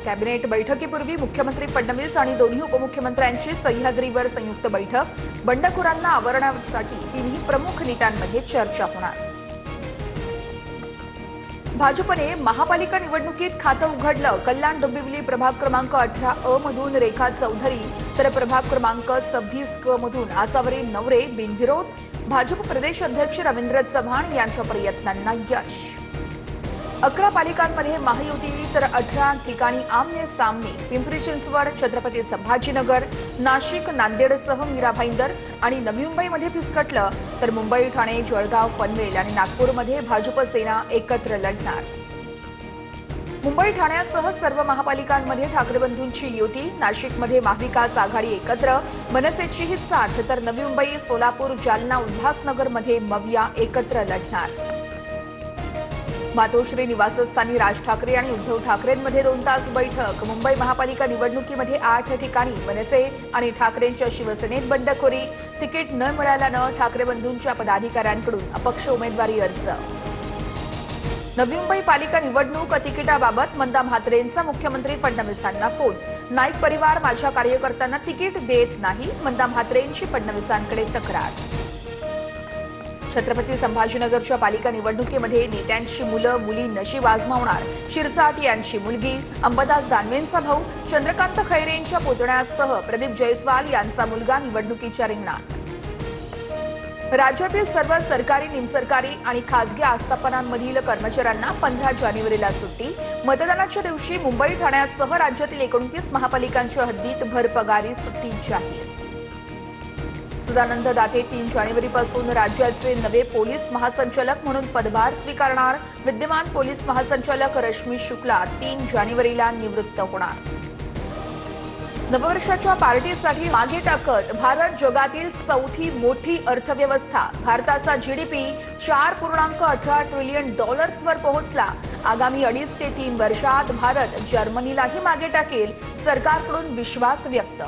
Cabinet बैठकीपूर्वी मुख्यमंत्री फडणवीस आणि दोन्ही उपमुख्यमंत्र्यांची सह्याद्रीवर संयुक्त बैठक। बंडखोरांना आवरण्यासाठी तिन्ही प्रमुख नेत्यांमध्ये चर्चा होणार। भाजपने महापालिका निवडणुकीत खातं उघडलं। कल्याण डोंबिवली प्रभाग क्रमांक 18 अ मधून रेखा चौधरी तर प्रभाग क्रमांक 26 क मधून आसावरी नवरे बिनविरोध। भाजप प्रदेश अध्यक्ष रवींद्र चव्हाण यांच्या प्रयत्नांना यश। 11 पालिकांमध्ये महायुती तर 18 ठिकाणी आमने सामने। पिंपरी चिंचवड, छत्रपती संभाजीनगर, नाशिक, नांदेडसह मीरा भाईंदर आणि नवी मुंबईमध्ये फिसकटलं तर मुंबई, ठाणे, जळगाव, पनवेल आणि नागपूरमध्ये भाजप सेना एकत्र लढणार। मुंबई, ठाण्यासह सर्व महापालिकांमध्ये ठाकरे बंधूंची युती। नाशिकमध्ये महाविकास आघाडी एकत्र, मनसेचीही साथ तर नवी मुंबई, सोलापूर, जालना, उल्हासनगरमध्ये मविया एकत्र लढणार। मातोश्री निवासस्थानी राज ठाकरे आणि उद्धव ठाकरेंमध्ये 2 तास बैठक। मुंबई महापालिका निवडणुकीमध्ये 8 ठिकाणी मनसे आणि ठाकरेंच्या शिवसेनेत बंडखोरी। तिकीट न मिळाल्यानं ठाकरे बंधूंच्या पदाधिकाऱ्यांकडून अपक्ष उमेदवारी अर्ज। नवी मुंबई पालिका निवडणूक तिकिटाबाबत मंदा म्हात्रेंचा मुख्यमंत्री फडणवीसांना फोन। नाईक परिवार माझ्या कार्यकर्त्यांना तिकीट देत नाही, मंदा म्हात्रेंची फडणवीसांकडे तक्रार। छत्रपती संभाजीनगरच्या पालिका निवडणुकीमध्ये नेत्यांची मुलं मुली नशीब आजमावणार। शिरसाट यांची मुलगी, अंबादास दानवेंचा भाऊ, चंद्रकांत खैरेंच्या पुतण्यासह प्रदीप जयस्वाल यांचा मुलगा निवडणुकीच्या रिंगणात। राज्यातील सर्व सरकारी, निमसरकारी आणि खासगी आस्थापनांमधील कर्मचाऱ्यांना 15 जानेवारीला सुट्टी। मतदानाच्या दिवशी मुंबई, ठाण्यासह राज्यातील 29 महापालिकांच्या हद्दीत भरपगारी सुट्टी जाहीर। सदानंद दाते 3 जानेवारीपासून राज्याचे नवे पोलीस महासंचालक म्हणून पदभार स्वीकारणार। विद्यमान पोलीस महासंचालक रश्मी शुक्ला 3 जानेवारीला निवृत्त होणार। नववर्षाच्या पार्टीसाठी मागे टाकत भारत जगातील चौथी मोठी अर्थव्यवस्था। भारताचा जीडीपी $4.18 ट्रिलियन वर पोहोचला। आगामी 2.5 ते 3 वर्षात भारत जर्मनीलाही मागे टाकेल, सरकारकडून विश्वास व्यक्त।